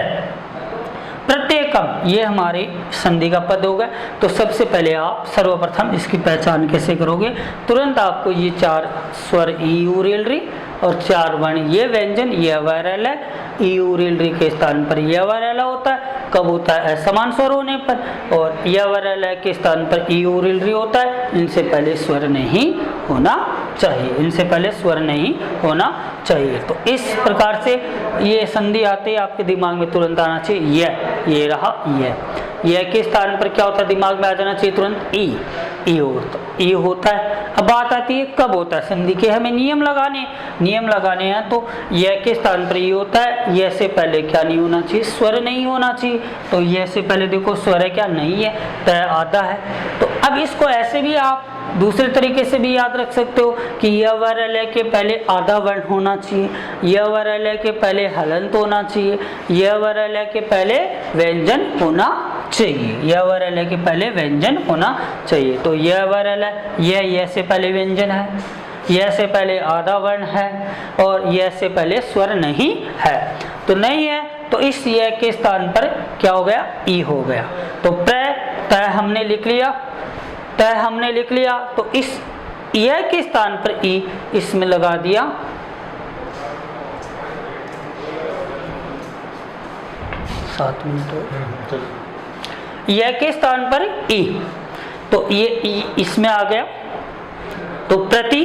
प्रत्येकम एकम ये हमारे संधि का पद होगा। तो सबसे पहले आप सर्वप्रथम इसकी पहचान कैसे करोगे, तुरंत आपको ये 4 स्वर ई यू रील री और 4 वर्ण ये व्यंजन ये अवैरल है, ई यू रील री के स्थान पर यह अवैरल होता है, कब होता है असमान स्वर होने पर, और यह अवैरल के स्थान पर ई यू रील री होता है। इनसे पहले स्वर नहीं होना चाहिए, इनसे पहले स्वर नहीं होना चाहिए। तो इस प्रकार से ये संधि आते ही आपके दिमाग में तुरंत आना चाहिए ये रहा यह के स्थान पर क्या होता है, दिमाग में आ जाना चाहिए तुरंत ई होता है। अब बात आती है कब होता है संधि के, हमें नियम लगाने हैं। तो यह के स्थान पर ई होता है, यह से पहले क्या नहीं होना चाहिए, स्वर नहीं होना चाहिए। तो यह से पहले देखो स्वर है क्या, नहीं है, तय आधा है। तो अब इसको ऐसे भी आप दूसरे तरीके से भी याद रख सकते हो कि यह वर्ण के पहले आधा वर्ण होना चाहिए, यह वर्ण के पहले हलंत होना चाहिए, यह वर्ण के पहले व्यंजन होना चाहिए, यह वर्ण के पहले व्यंजन होना चाहिए। तो यह वर्ण यह से पहले व्यंजन है, यह से पहले आधा वर्ण है, और यह से पहले स्वर नहीं है। तो नहीं है तो इस यह के स्थान पर क्या हो गया, ई हो गया। तो तय हमने लिख लिया, तो इस यह के स्थान पर ई इसमें लगा दिया, यह के स्थान पर ई, तो ये ई इसमें आ गया। तो प्रति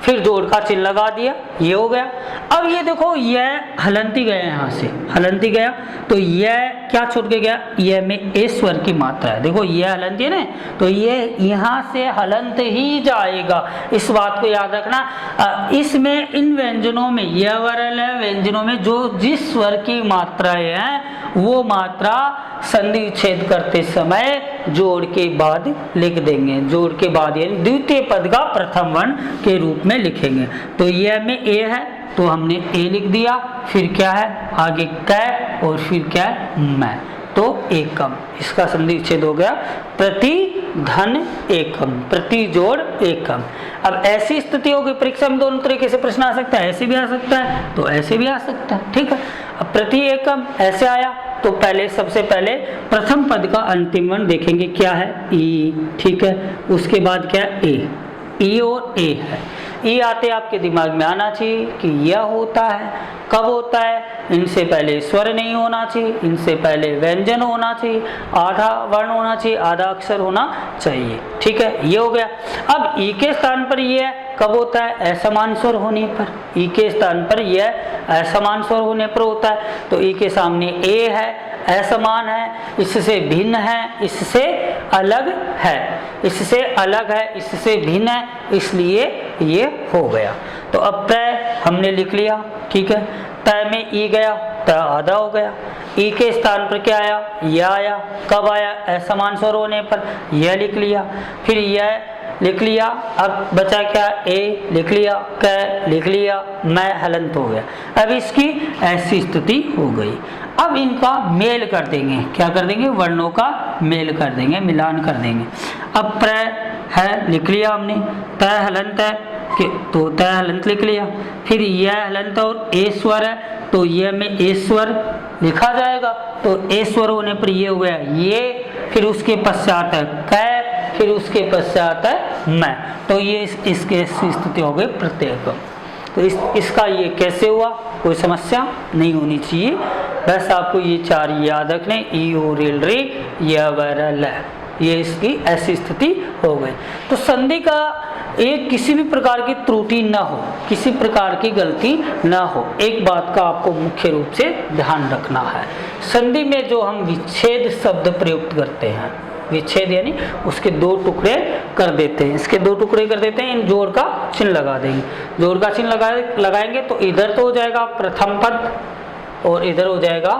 फिर जोड़ का चिन्ह लगा दिया, ये हो गया। अब ये देखो यह हलंती गया, यहाँ से हलंती गया, तो यह क्या छूट के गया, यह में ए स्वर की मात्रा है। देखो यह हलंती है ना, तो ये यहाँ से हलंत ही जाएगा, इस बात को याद रखना। इसमें इन व्यंजनों में यह वर्ण व्यंजनों में जो जिस स्वर की मात्राएं हैं वो मात्रा संधि विच्छेद करते समय जोड़ के बाद लिख देंगे, जोड़ के बाद यानी द्वितीय पद का प्रथम वर्ण के रूप में लिखेंगे। तो यह में ए है तो हमने ए लिख दिया, फिर क्या है आगे कै और फिर क्या है मैं, तो एकम, इसका संधि विच्छेद हो गया प्रति धन एकम, प्रति जोड़ एकम। अब ऐसी स्थिति होगी परीक्षा में दोनों तरीके से प्रश्न आ सकता है, ऐसे भी आ सकता है तो ऐसे भी आ सकता है, ठीक है। अब प्रति एकम ऐसे आया तो पहले सबसे पहले प्रथम पद का अंतिम वर्ण देखेंगे क्या है, ई, ठीक है। उसके बाद क्या है ए, ई और ए है। ई आते आपके दिमाग में आना चाहिए कि यह होता है, कब होता है, इनसे पहले स्वर नहीं होना चाहिए, इनसे पहले व्यंजन होना चाहिए, आधा वर्ण होना चाहिए, आधा अक्षर होना चाहिए, ठीक है, ये हो गया। अब ई के स्थान पर यह कब होता है, असमान स्वर होने पर, ई के स्थान पर यह असमान स्वर होने पर होता है। तो ई के सामने ए है, असमान है, इससे भिन्न है, इससे अलग है, इससे अलग है, इससे भिन्न है, इसलिए ये हो गया। तो अब तय हमने लिख लिया, ठीक है। तय में ई गया, तय आधा हो गया। ई के स्थान पर क्या आया, यह आया, कब आया, असमान स्वर होने पर, यह लिख लिया, फिर यह लिख लिया। अब बचा क्या, ए लिख लिया, क लिख लिया, मैं हलंत हो गया। अब इसकी ऐसी स्थिति हो गई। अब इनका मेल कर देंगे, क्या कर देंगे, वर्णों का मेल कर देंगे, मिलान कर देंगे। अब प्र है लिख लिया हमने, तय हलंत है तो तय हलंत लिख लिया, फिर यह हलंत और ए स्वर है तो यह में ए स्वर लिखा जाएगा। तो ए स्वर होने पर ये हो गया ये, फिर उसके पश्चात है कै, फिर उसके पश्चात है मैं, तो ये इसके स्थिति हो गई प्रत्येक। तो इसका ये कैसे हुआ, कोई समस्या नहीं होनी चाहिए, बस आपको ये 4 याद रखने, ई ओ रेल रे या वरल, ये इसकी ऐसी स्थिति हो गई। तो संधि का एक किसी भी प्रकार की त्रुटि ना हो, किसी प्रकार की गलती ना हो, एक बात का आपको मुख्य रूप से ध्यान रखना है। संधि में जो हम विच्छेद शब्द प्रयुक्त करते हैं, विच्छेद यानी उसके 2 टुकड़े कर देते हैं, इसके 2 टुकड़े कर देते हैं, इन जोड़ का चिन्ह लगा देंगे। जोड़ का चिन्ह लगाएंगे तो इधर तो हो जाएगा प्रथम पद और इधर हो जाएगा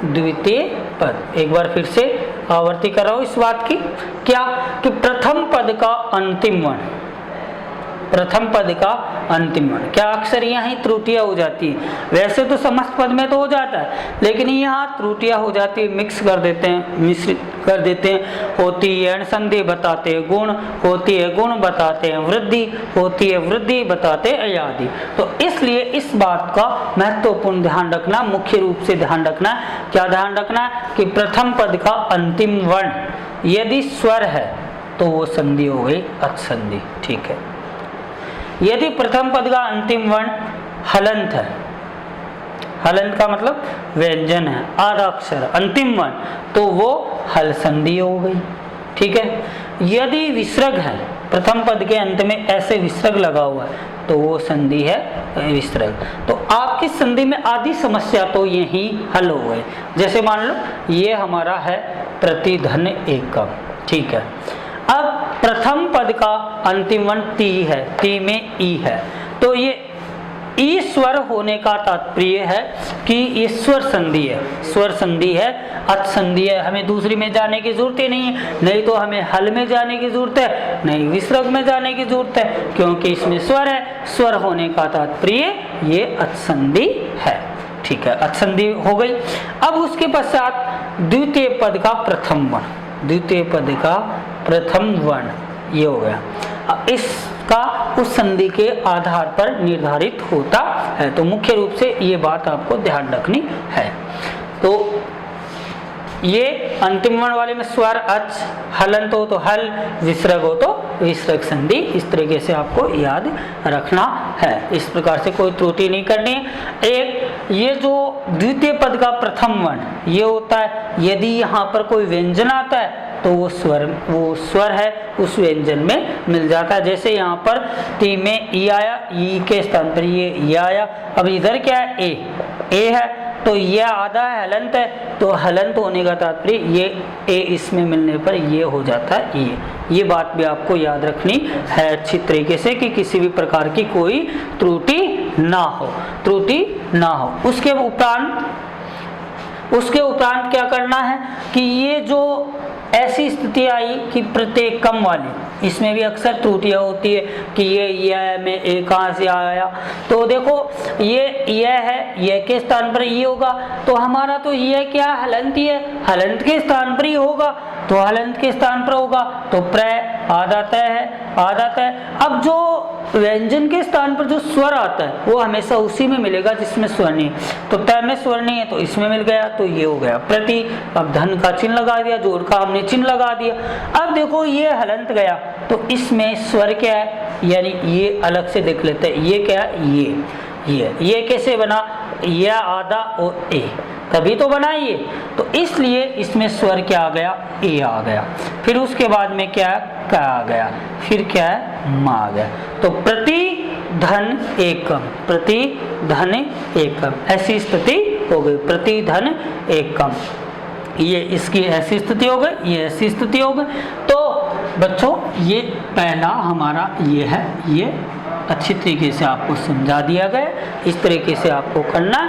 द्वितीय पद। एक बार फिर से आवर्ती कर रहा हूं इस बात की, क्या कि प्रथम पद का अंतिम वर्ण, प्रथम पद का अंतिम वर्ण। क्या अक्सर यहाँ त्रुटियां हो जाती है, वैसे तो समस्त पद में तो हो जाता है, लेकिन यहाँ त्रुटियां हो जाती है, मिक्स कर देते हैं, मिश्रित कर देते हैं। होती है अणसंधि बताते हैं गुण, होती है गुण बताते हैं वृद्धि, होती है वृद्धि बताते हैं आदि। तो इसलिए इस बात का महत्वपूर्ण ध्यान रखना, मुख्य रूप से ध्यान रखना, क्या ध्यान रखना कि प्रथम पद का अंतिम वर्ण यदि स्वर है तो वो संधि हो गई अच संधि। ठीक है, यदि प्रथम पद का अंतिम वर्ण हलंत है, हलंत का मतलब व्यंजन है, आधा अक्षर अंतिम वर्ण, तो वो हल संधि हो गई। ठीक है, यदि विसर्ग है, प्रथम पद के अंत में ऐसे विसर्ग लगा हुआ है तो वो संधि है विसर्ग। तो आपकी संधि में आधी समस्या तो यही हल हो गई। जैसे मान लो ये हमारा है प्रतिधन एकम। ठीक है, अब प्रथम पद का अंतिम वर्ण ती है, ती में ई है, तो ये ई स्वर होने का तात्पर्य है कि ये स्वर संधि है, स्वर संधि है, अच संधि है। हमें दूसरी में जाने की जरूरत ही नहीं है, नहीं तो हमें हल में जाने की जरूरत है, नहीं विसर्ग में जाने की जरूरत है, क्योंकि इसमें स्वर है। स्वर होने का तात्पर्य ये अच संधि है। ठीक है, अच संधि हो गई। अब उसके पश्चात द्वितीय पद का प्रथम वर्ण, द्वितीय पद का प्रथम वर्ण ये हो गया। इसका उस संधि के आधार पर निर्धारित होता है। तो मुख्य रूप से ये बात आपको ध्यान रखनी है। तो ये अंतिम वर्ण वाले में स्वर अच, हलंत हो तो हल, विसर्ग हो तो विसर्ग संधि, इस तरीके से आपको याद रखना है। इस प्रकार से कोई त्रुटि नहीं करनी। एक ये जो द्वितीय पद का प्रथम वर्ण ये होता है, यदि यहाँ पर कोई व्यंजन आता है तो वो स्वर है उस व्यंजन में मिल जाता है। जैसे यहाँ पर ती में ई आया, ई के स्थान पर ये ई आया। अब इधर क्या है, ए है, तो ये आधा है, हलंत है, तो हलंत होने का तात्पर्य ये ए इसमें मिलने पर ये हो जाता है ये बात भी आपको याद रखनी है अच्छी तरीके से कि किसी भी प्रकार की कोई त्रुटि ना हो। उसके उपरांत क्या करना है कि ये जो ऐसी स्थिति आई कि प्रत्येक कम वाली, इसमें भी अक्सर त्रुटियां होती है कि ये में ए कहाँ से आया। तो देखो ये है, ये के स्थान पर ये होगा, तो हमारा तो ये क्या हलंत ही है, हलंत के स्थान पर ही होगा, तो हलंत के स्थान पर होगा तो प्रय आधा तय है। अब जो व्यंजन के स्थान पर जो स्वर आता है वो हमेशा उसी में मिलेगा जिसमें स्वर नहीं है। तो तय में स्वर नहीं है तो इसमें मिल गया, तो ये हो गया प्रति। अब धन का चिन्ह लगा दिया, जोड़ का हमने चिन्ह लगा दिया। अब देखो ये हलंत गया तो इसमें स्वर क्या है, यानी ये अलग से देख लेते हैं, ये क्या है, ये कैसे बना, ये आधा और ए, तभी तो बना ये। तो इसलिए इसमें स्वर क्या आ गया, ए आ गया। फिर उसके बाद में क्या है, का आ गया, फिर क्या है, मा आ गया। तो प्रति धन एकम, ऐसी स्थिति हो गई, प्रति धन एकम। ये इसकी ऐसी स्थिति हो गई, ये ऐसी स्थिति हो गई। तो बच्चों ये पहला हमारा ये है, ये अच्छी तरीके से आपको समझा दिया गया, इस तरीके से आपको करना।